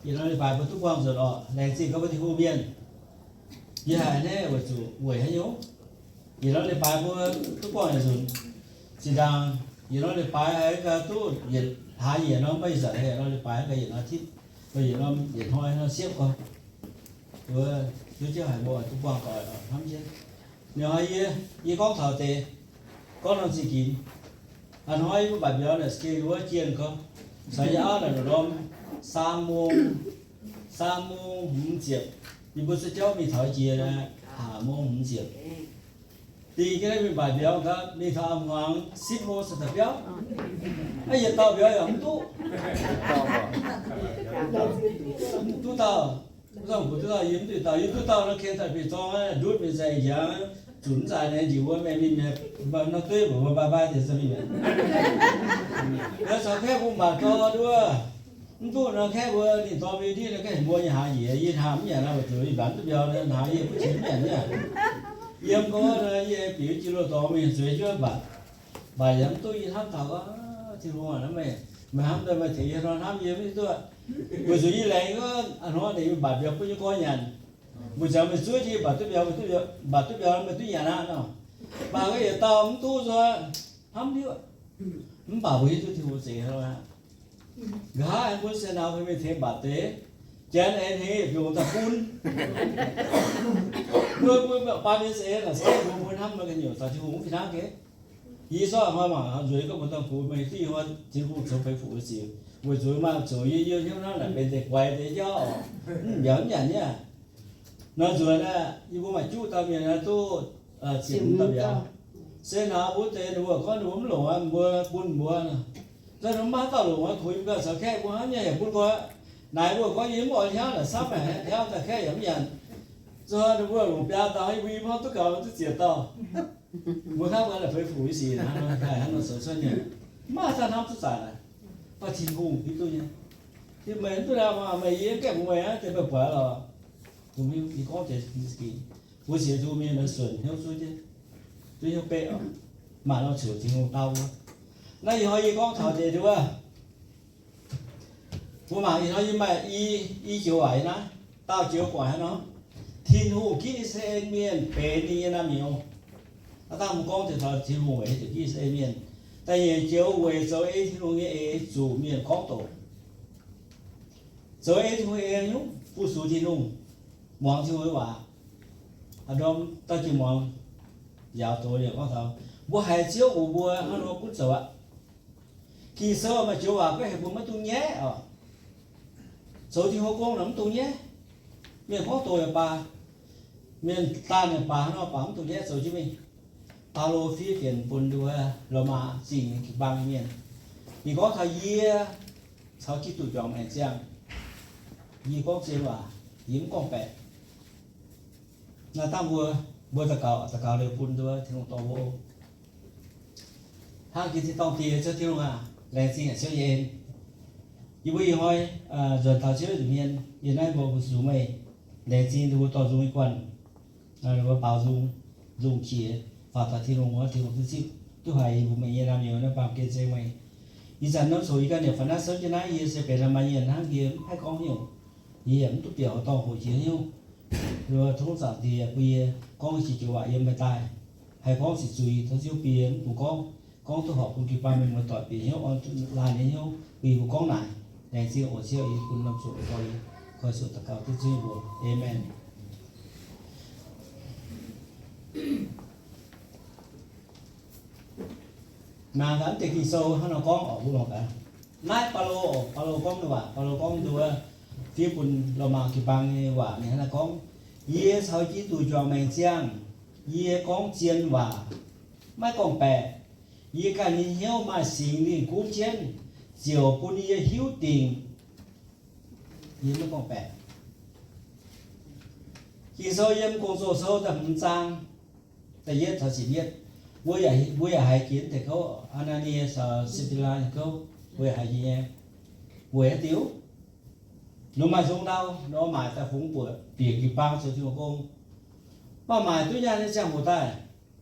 อีเราเลยไปประตูกว้างสุดอ๋อแรงสิก็ไปที่หูเบียนยี่ห้อเนี่ยว่าจู่หวยให้ยุ่งอีเราเลยไปประตูกว้างสุดสีดังอีเราเลยไปไอ้ก็ตู้ยีหายีน้องไม่ใส่เราเลยไปก็ยีน้องที่ก็ยีน้องยีห้อยน้องเสียบก็vừa chú chưa hải bộ chú quang còi ở thăm chứ nếu hay y con thảo tệ con làm gì kín anh hỏi với bạn nhớ là skill lúa chiên không sai giá là nó đom sa mông hùng diệp thì bữa sau cháu mình thổi chia là hà mông hùng diệp thì cái này mình bài biểu đó mình thảo hoàng ship mông sẽ tập biểu ấy giờ tao biểu là tu tao rằng của tôi yếm thì tao nó khen tại vì cho đút về dày giá chuẩn dài này chỉ có mẹ mình mà nó tươi của ba thì sao mình nó sao khép cũng bà cho đua tu nó khép vừa thì to vì đi là cái mua nhà hàng gì gì hàm nhà nào chửi bán tôi giờ nên hàng gì cũng chín nhà nhá yếm có gì biểu chỉ lo to mình sửa cho bà yếm tôi tham thảo á thì luôn là mày ham tôi mà thấy nó ham gì với tôi vừa rồi lại có anh nói thì bà việc có có nhà bây giờ mình suy thì bà tôi giờ mình tôi nhà nào bà cái gì tao không tu rồi ham đi không bà với tôi thì vô gì thôi gã anh muốn xem nào mình thấy bà tế chén anh thấy dùng ta phun vừa ba mươi xe là xe muốn ham mà cái nhiều ta chỉ không phải nào cái ý sao mà rồi có một tầng phụ mình thì họ chỉ không phải phụ gì buổi tối mà chủ yếu nó là bên để quay để cho giống như nhá nó rồi là như bố mà chú tao miền là tu chìm tao giờ xe nào bố tê đùa có đùm lỗ mua buôn mua nè rồi nó má tao lỗ khui cái sợ khe quá nhỉ buôn quá này bố có yếm mọi theo là sắp này theo ta khe giống như rồi nó bố lỗ bia tao hay vi phong tất cả nó chết tao bố khác là phải phụ gì nè nó cái nó sợ xuân nhỉ má ta năm tất cả này và chín hùng thì tôi nhá thì mấy tôi làm mà mấy cái của mày á thì phải quả là tụi mình thì có thể cái buổi chiều tụi mình nó sườn theo suy chứ tôi theo bệ mà nó sửa chín hùng đau quá nay hỏi gì con thảo gì đúng không bố mà thì nói như mà y chiều ấy nó tao chiều quả nó thiên hùng kỹ xe miền bể đi làm nhiều tao một con thì thảo thiên hùng ấy thì kỹ xe miền tại vì chiếu về số ấy thì luôn nghe chủ miền khó tổ số ấy thì luôn nhúng phụ số thì luôn mong thì với bà ở đó ta chỉ mong giáo tổ để có thằng bố hai chiếu của bố nó cũng sợ ạ khi sơ mà chiếu vào cái hệ bố mất tung nhé số thì hô con lắm tung nhé miền khó tổ là bà miền ta là bà nó bám tung nhé số chứ mình tao lô phía tiền bún đua rồi mà gì bằng miền thì có thời gian sau khi tụi chồng này xem gì có chơi và hiếm con bè là tao vừa ta cào được bún đua thì không to vô hàng kia thì tao tiền cho thiếu à lại gì là chơi gì như bây giờ hỏi rồi tao chơi được miền hiện nay bộ số mày lại gì đua to dùng quần rồi bảo dùng chỉ và ta thì luôn thứ gì tôi hay bố mẹ làm nhiều nó bảo kia chơi mày ý rằng nó số ý cái này phải nói sớm cho nó ý sẽ phải làm bao nhiêu hàng kia hay có nhiều ý em tôi biểu to hồi chiến nhiều rồi thông giả thì bây giờ con chỉ chịu vậy em bài tài hay con chỉ注意他就别人不讲都好不去帮mình mà tỏi bị nhau on là nên nhau vì của con này này chỉ ở chiều ý cũng làm số coi số tất cả tất nhiên của amen mà gắn từ khi sâu nó con ở vùng cả nãy palo con được à palo con được phía bún lò mà cái bang quả này là con ye sau khi tụi cho mình chiang ye con chiên và mấy con bè ye cái này hiểu mà xin đi cũng chiên chiều bún ye hiếu tình ye mấy con bè khi sau em công số sâu tầm trang tại ye thật chỉ biết vui à hai kiến thì có Ananias Sapphira thì có vui hai gì em vui hết tiếu nó mà dùng đâu nó mà ta phúng bữa tiền kỳ bao số tiêu công mà mài tôi nhăn lên xem một tay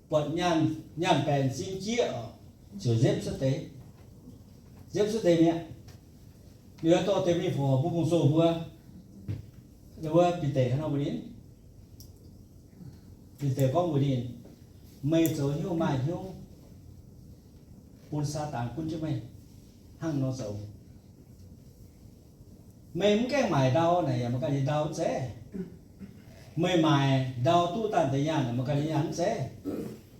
vận nhăn bèn xin chia ở chiều dép xuất tế mẹ nếu tôi tìm đi phù hợp với công số vừa vừa bị tệ nó mới đến bị tệ có một điểm mày giờ hiếu mày hiếu quân sa tàn quân chứ mày hăng nó xấu mày muốn cái mày đau này mà cái gì đau dễ mày mày đau tu tàn tại nhà này mà cái gì hắn dễ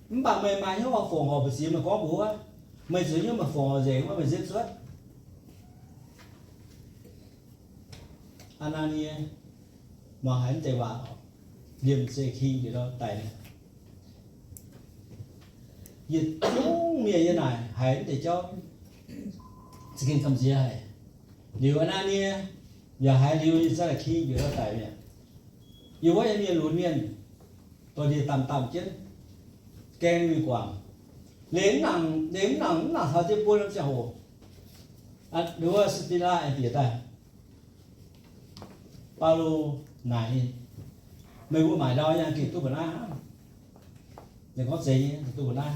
bạn mày mày hiếu mà phù hợp với gì mà có búa mày giờ hiếu mà phù hợp gì mà mày giết suốt Anania mà hắn tệ vào điểm sẽ khi thì đó tại này dịch chúng miệng như này hãy để cho skin cầm gì hay điều Anania và hai điều rất là khi thì đó tại này yêu quá miệng luôn miệng tôi đi tầm tầm chứ kèn người quảng nếm nặng là sao chứ buôn lắm sẽ hồ đứa Stella em biết ta Paulo này mày mua mày đo nha kịp tôi bữa nay đừng có gì tôi bữa nay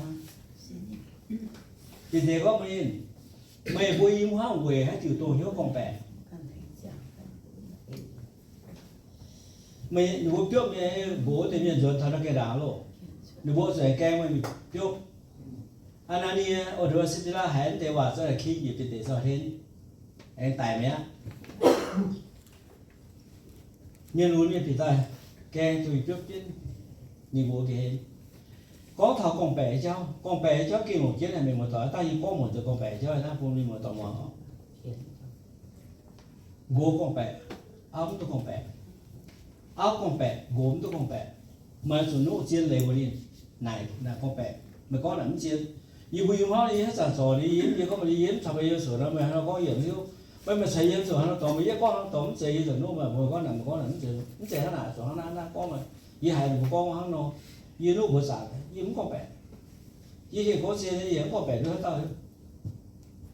thì thế có mình mày vui im hóa về hay chịu tôi nhớ con bè mày bố trước bố thì mình rồi thằng nó cái đá lộ bố rồi kem mày trước Anania ở đó Stella hẹn để vào rồi khi gì thì để sao thế anh tài mẹ nhưng luôn như thì ta kèn tùy trước chứ nhìn bộ thì có thảo con bè cho kia một chiếc này mình một tỏi ta chỉ có một từ con bè cho ta phụ mình một tỏi mỏ gỗ con bè áo tôi con bè áo con bè gốm tôi con bè mà chủ nô chiên lấy một đi này là con bè mà có làm chiên như bây giờ nó đi hết sản sò đi yếm như có mà đi yếm sao bây giờ sửa nó mà nó có yếm hiếu bây mà xây yếm sửa nó tóm mấy con tóm xây rồi nó mà vừa có làm chơi nó chơi nó nào sửa nó con mà như hai một con nó như nó vừa sạch yếm con bè như thì có xe thì yếm con bè nó tao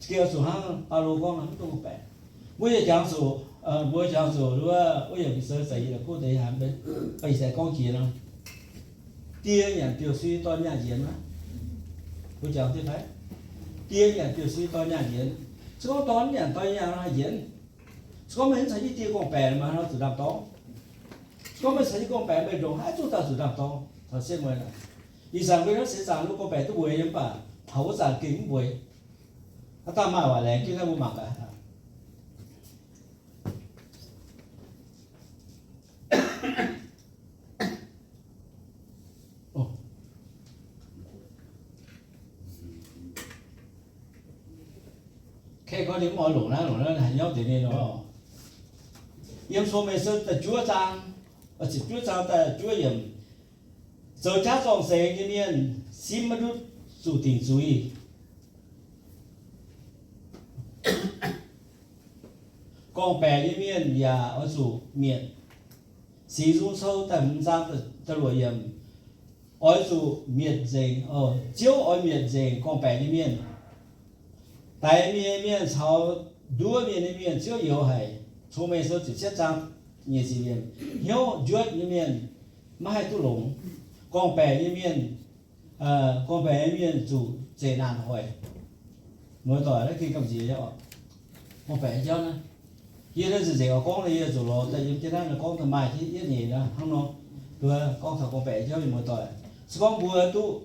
kia sửa hang alo con nó con bè bây giờ chẳng sửa đúng không bây giờ bị sơ sẩy là cô thấy hàm bên bây giờ con kia nó tia nhà tiểu suy to nhà diễn á cô chào thế phải tia nhà tiểu suy to nhà diễn chứ có toán nhà to nhà nó diễn có mấy thằng tia con bè mà nó tự làm to có mấy thằng con bè bây giờ hai chúng ta tự làm to thật sự mới là đi sang với nó sẽ sang lúc con bè tôi quay em bà thấu sang kính quay ta mà bảo là kia ta mua mặc à cái có điểm mọi lỗ nó là nhau thì nên nó yếm số mấy số tại chúa trang ở chỉ chúa trang tại chúa yếm giờ cha dòng xe như miền xin mà đút chủ tình chú ý con bè như miền nhà ở chủ miền sử dụng sâu tại mình ra tại lội yếm ở chủ miền gì chiếu ở miền gì con bè như miền tại miền sau đua miền chưa nhiều hay số mấy số chỉ xét trang nhiều gì miền hiếu duết như miền mà hay tu lủng con bè như miền chủ dễ nàn hỏi nói tỏi đấy khi cầm gì đó con bè cho nó kia đó gì ở con này chủ lo tại vì cái đó là con thằng mai thì ít gì đó không nó vừa con thằng con bè cho mình một tỏi con vừa tu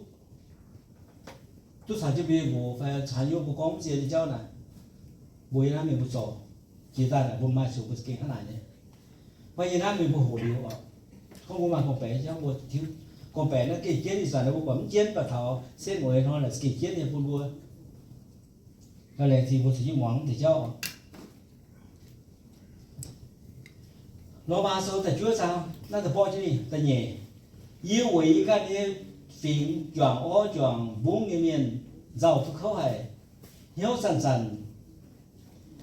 sản cho bây giờ phải sản dụng của con gì cho này bây giờ mình một chỗ chỉ ta là buôn mai số của cái này này bây giờ mình một hồ điều không có mà con bé cho một thiếu con bé nó kỳ chiến thì sản nó cũng chiến và thảo xếp ngồi nó là kỳ chiến thì buôn buôn cái này thì một thứ món thì cho nó ba số tại chúa sao nó là bao nhiêu tại nhẹ yêu quý cái này phim chọn ó chọn vốn như miền giàu thuộc khẩu hải hiếu sẵn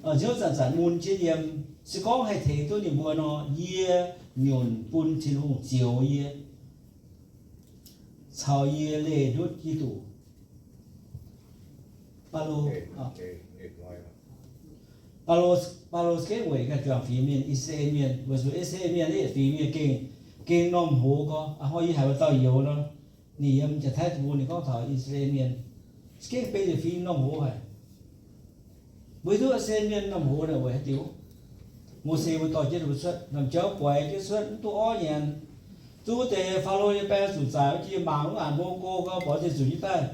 ở hiếu sẵn muôn chế điểm sẽ có hay thế tôi điểm mua nó ye nhổn bún chín hùng chiều ye sau ye lê đốt chi tủ Paulo cái người cái trường phim miền Israel miền vừa rồi Israel miền đấy phim miền kinh nom hồ có họ y hay tao nhiều nó nì emจะแท้บุญนี่ก็ถอยอิสราเอลเมียนสเก็ตไปเดฟิล์มน้องหัวไง với thứ sen miền nằm hồ này với tiêu một xe với tỏi chết một suất nằm cháo quậy cái suất tu ó nhàn tu để follow your best chủ giải chỉ mạng ảnh vô cô có bỏ tiền chủ như ta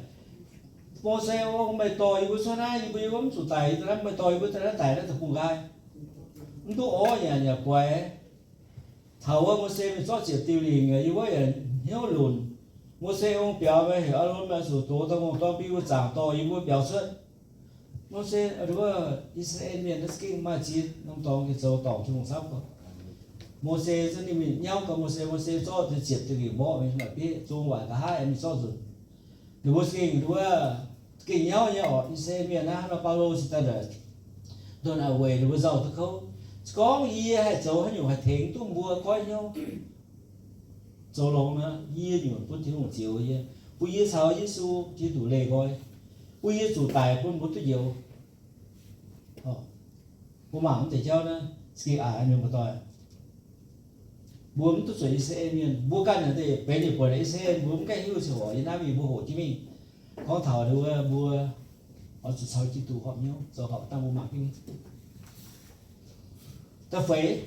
một xe ông mày tỏi với suất này với ông chủ tài thì mày tỏi với cái tài nó thật cùng gai tu ó nhàn nhà quậy thầu một xe mình cho chỉ tiêu liền người như vậy hiếu lùn một xe ông biểu về hiểu luôn mà số tổ tao một tao biểu giảm tỏi như vậy biểu suất một xe rồi Israel miền đất kinh mà chỉ nông tông cái châu tàu chung sắp rồi một xe cho nên mình nhau có một xe cho thì chịu từ cái bộ mình mà biết chung ngoài cả hai em cho rồi rồi một kinh rồi kinh nhau Israel miền nó bao lâu chỉ ta đợi tôi nào về rồi giàu tôi không có gì hay châu hay nhiều hay thiện tôi mua coi nhau châu long nữa gì nhiều tôi thiếu một chiều gì bây giờ sao Giêsu chỉ đủ lệ coi bây giờ chủ tài cũng muốn tôi nhiều bố mà không thể cho nó khi anh em tôi bố tôi suy sẽ miền bố căn là thế bé đi qua đấy sẽ bố cái hiểu sự hỏi na vì bố Hồ Chí Minh có thảo đâu bố ở chỗ sau chỉ tụ họp nhau rồi họ tăng bố mạng cái ta phải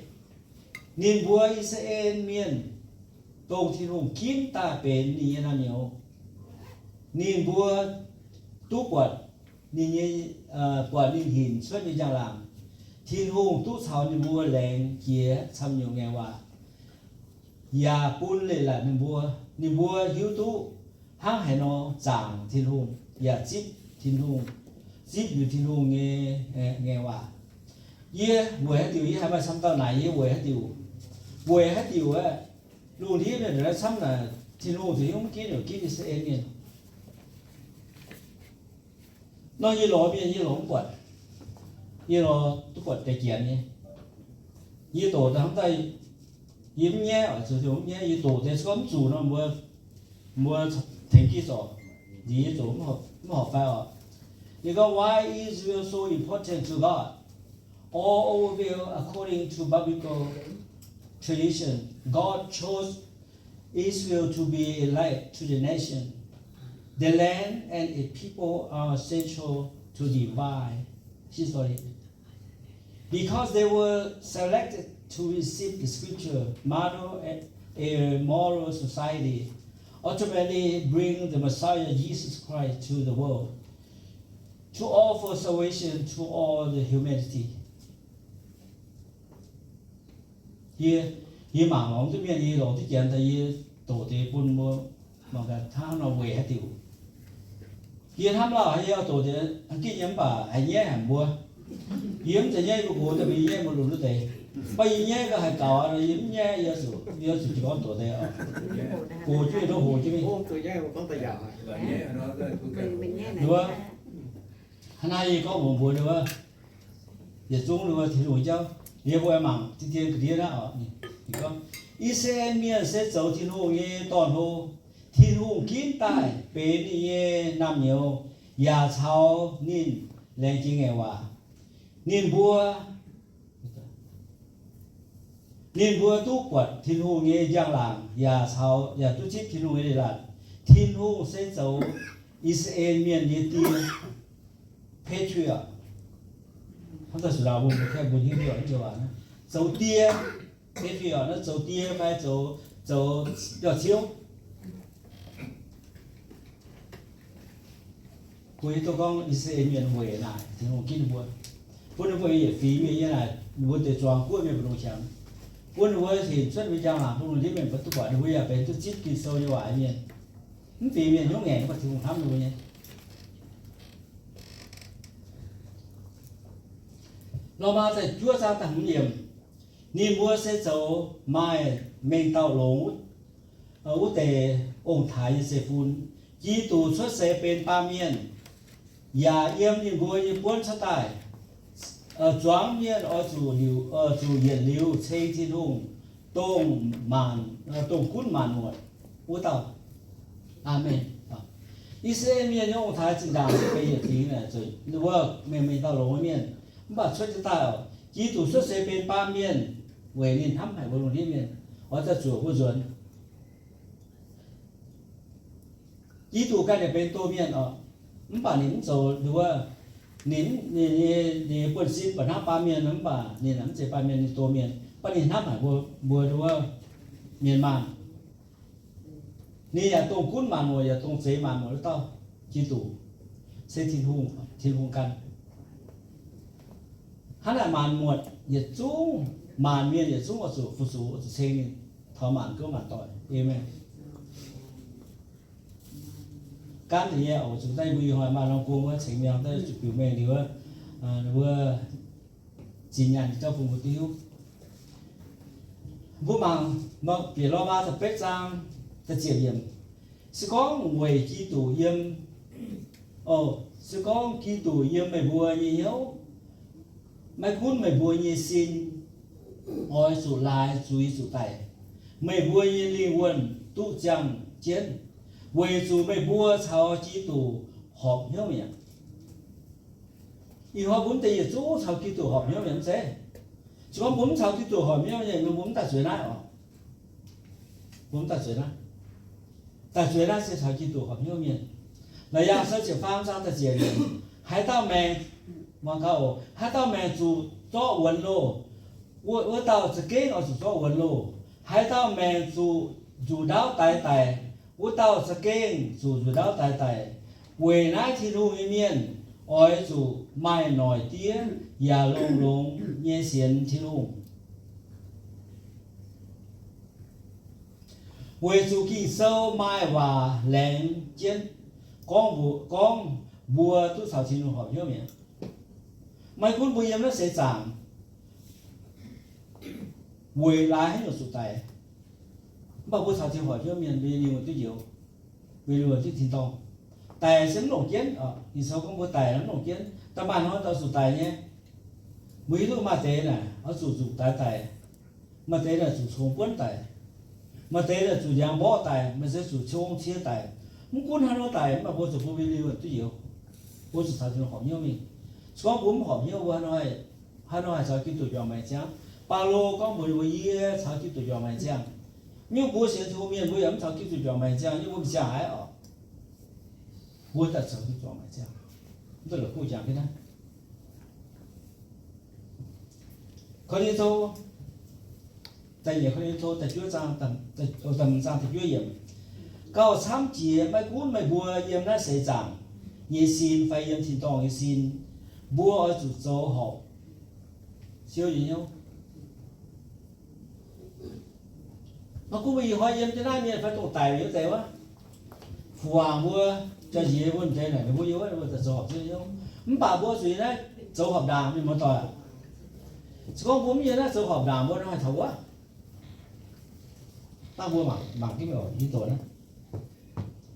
nên bố Israel miền tông thiên hùng kín ta bên đi na nhiều nên bố tu quật nên quật nên hình xuất như giang làm thiên hùng tu sáu nên bố lệnh kia xăm nhiều nghe qua ya pun le là nên bố hiếu tu hang hay nó giảng thiên hùng ya chip thiên hùng chip như thiên hùng nghe qua ye buổi hết điều hai ba trăm tao này ye buổi hết điều á luôn thế này nó xăm là thiên hùng thì không kiến được kiến thì sẽ nghe nó như lỗ biển như lỗ quật như lỗ tu quật để kiện nhé như tổ thằng tây yếm nhé ở chỗ chỗ nhé như tổ để xóm chủ nó mua thành kia rồi gì chỗ mà học phải ở you go why is Israel so important to God all over according to biblical tradition God chose Israel to be a light to the nation. The land and its people are essential to divine history. Because they were selected to receive the scripture, model a moral society, ultimately bring the Messiah Jesus Christ to the world, to offer salvation to all the humanity. Hier mà ông tôi biết gì rồi, tôi见thấy tổ tế buôn mua mà cái thang nó về hết tiêu. Hier tham là hay tổ tế anh kia nhắm bà hay nhé hàng mua, yếm thì nhé của cô thì bị nhé một lần nữa thế, bây giờ nhé cái hay cào rồi yếm nhé giờ chỉ có tổ tế à, cô chưa đâu hồ chứ mình. Tôi nhé một con tay già. Đúng không? Hôm nay có một buổi nữa, giờ chúng nữa thì rồi cháu, giờ buổi mảng thì tiền cái tiền đó ở, thì có. Israel miền sẽ走thiên hồ nghe toàn hồ thiên hùng kín tài bên ye nam nhiều nhà cháu nên lên chỉ nghe hòa nên bua tu quật thiên hùng nghe giang làng nhà cháu nhà tu chết thiên hùng nghe là thiên hùng sẽ走Israel miền ye tiền patriot không ta sử dụng một cái một những điều như vậy走tiền patriot nó走tiền phải走要chiếu cuối tôi con Israel miền Huế này thì họ kinh buôn buôn Huế也phí miền như này buôn để chọn cuối miền Đông Trắng buôn Huế thì xuất với giang làm buôn đi miền Bắc tu quả Huế là bên tu chít kinh sâu như vậy miền những phí miền nhúng nghèo nó thì cũng thắm luôn nhé nó mà tại Chúa ra tặng nhiệm niềm vui sẽ走mai mình tàu lỗ ở tề ông Thái sẽ phun chỉ tụ xuất sẽ bên ba miền và yếm những người như bốn sát tài ở choáng miền ở chủ hiện liu xây thiên hùng tông cún màn nguội u tàu amen Israel miền ông Thái chỉ làm cái gì thì này rồi đúng không mình tàu lỗ miền mà xuất sát tài chỉ tụ xuất sẽ bên ba miền về nên thăm hải vùng thiên miền ở ta chủ của ruộng chỉ tụ cái này bên tô miền ở bà nín rồi đúng không 你本身把它把面能把你能这把面你多面把你他买我说面嘛你อย่าตรงคุ้นมันอย่าตรงเสมันหรือเต้าจีตู่เสทิ้งหุงกันฮันน่ะมันหมดอย่าจุ้งมันเมียอย่าจุ้งว่าสู่ฟุสูเซงนี่ทอมันก็มันต่อยเอเมนการที่เอาสุดท้ายบุยหอยมาลองกูว่าเสียงยังได้จุดผิวเมย์หรือว่าจีนยันเจ้าผู้มุติวผู้มังมาเปลี่ยนล้อมาสเปกจังจะเจียบเยี่ยมสก้องเวกีตู่เยี่ยมโอ้สก้องกีตู่เยี่ยมไม่บัวยี่เหี้ยวไม่คุ้นไม่บัวยี่ซินอ้อยสุลายจุยสุไตไม่บัวยี่ลิวนตู้จังเจียน为主没波朝基督学晓面，以后本地主朝基督學曉面啫，如果本朝基督學曉面，我本得罪啦哦，本得罪啦，得罪啦是朝基督學曉面，那要說就方丈的節日，還到沒，我講還到沒主做文路，我到這個我是做文路，還到沒主到代。我到这间住到大大，为那ที่路里面，爱住买耐啲，也龙也闲ที่路，为住几手买话两件，讲บัวตู้สาวที่路หอบเยอะมั้ยไม่คุ้นบุยยังแล้วเสียจางเวลาให้หนูสุดใจbao bữa sau thì hỏi cho miền về nhiều tôi nhiều về nhiều tôi thỉnh thoảng tài sống nổi kiến thì sau không có tài lắm nổi kiến ta bàn nói tao sụt tài nhé mấy lúc mà thế này nó sụt tài mà thế là sụt xuống quân tài mà thế là sụt giang bỏ tài mà sẽ sụt xuống chia tài muốn quân hai nó tài mà bữa sụt về nhiều tôi nhiều bữa sụt sau thì hỏi nhiều mình xuống cũng hỏi nhiều qua hai nói sao cái tuổi già mày chăng bao lô có 10 sao cái tuổi già mày chăng nhưng bố sẽ thu miền bố ấm thảo kỹ thuật cho mày chăng nhưng bố bị chả ấy ở bố ta sợ kỹ thuật mày chăng tức là cô chẳng thế này có đi thôi tại vì có đi thôi tại chúa giang tầm giang tại chúa yểm cao sám chia mấy cuốn mấy bùa yểm nó sẽ chẳng như xin phải yểm thì toàn như xin bùa ở chủ châu học siêu gì nhau nó cũng vì họ yếm thế này miền phải tổ tài như thế quá phù hoàng mua cho gì muốn thế này mua yếu nó tự học chứ không bà mua gì đấy dấu hợp đàm thì một tỏi có bún gì đó dấu hợp đàm mua nó hay thấu quá ta mua bằng cái biểu như tổ đó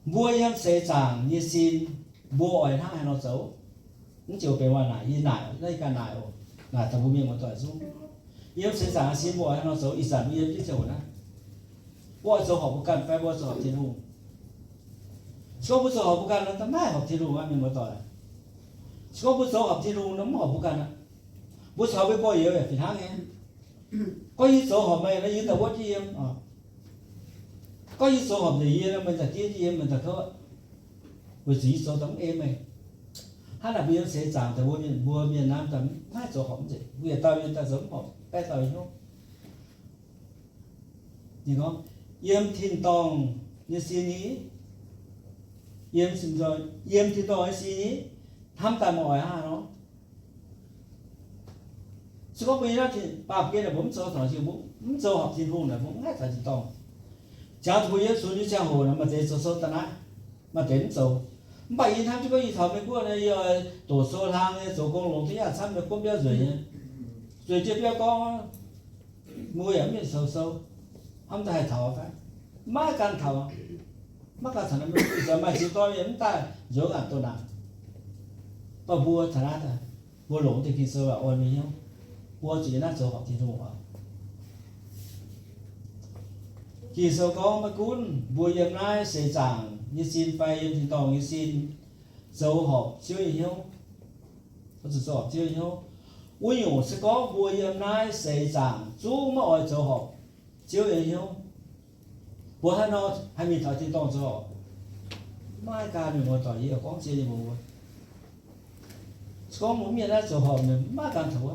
mua yếm sẽ chẳng như xin mua ở thang hay nó dấu nó chiều về ngoài này như này đây cả này là thằng mua miền một tỏi xuống yếm sẽ chẳng xin mua hay nó dấu ít sản yếm chứ chiều đóว่าจะหอบกันไปว่าจะหอบที่นู่นช่วงผู้จะหอบกันแล้วแต่ไม่หอบที่นู่นอ่ะมีมาต่อช่วงผู้จะหอบที่นู่นแล้วไม่หอบกันอ่ะผู้จะหอบไปบ่อยเยอะแบบผิดทางไงก็ยิ่งจะหอบไม่แล้วยิ่งแต่ว่าที่เยี่ยมก็ยิ่งจะหอบอย่างนี้แล้วมันจะที่เยี่ยมมันจะเขาว่าจะยิ่งจะต้องเอ็มไหมถ้าเราเบี้ยเสียจางแต่ว่าบัวเมียน้ำแต่ไม่จะหอบสิเบี้ยตายเบี้ยตายสมหอบแป้ตายนู่นนี่ก็yếm thiên tông như xin ý yếm xin rồi yếm thiên tông như xin ý tham tài mọi ha nó chứ có bây giờ thì bà kia là bấm số thằng chịu bấm số học thiên hồn là bấm hết là thiên tông cha thôi yếm xuống như cha hồ là mà để số tận á mà đến số bảy yên tham chứ có gì thằng mấy cô này tổ số thang số công lồng thế à sao được công biết rồi nhỉ rồi chưa biết có mua yếm như sâu không ta hay thảo phải má can thảo má can thảo nó giờ mà chỉ to yếm ta dỗ ăn tôi nào và bùa thằng nào bùa lủng thì khi xưa là ôn mình nhau bùa chỉ là dỗ học thì thôi khi xưa có mấy cuốn bùa yếm này sẽ chẳng như xin phải yếm thì tòng như xin dỗ học chưa nhau có dỗ học chưa nhau ui dụ sẽ có bùa yếm này sẽ chẳng chú mà ở dỗ học chưa nhau bữa hai nó hai mình thảo thiên tông cho mai ca mình một tỏi gì ở con chơi gì bố có một miếng đó chỗ hòm này má càng thua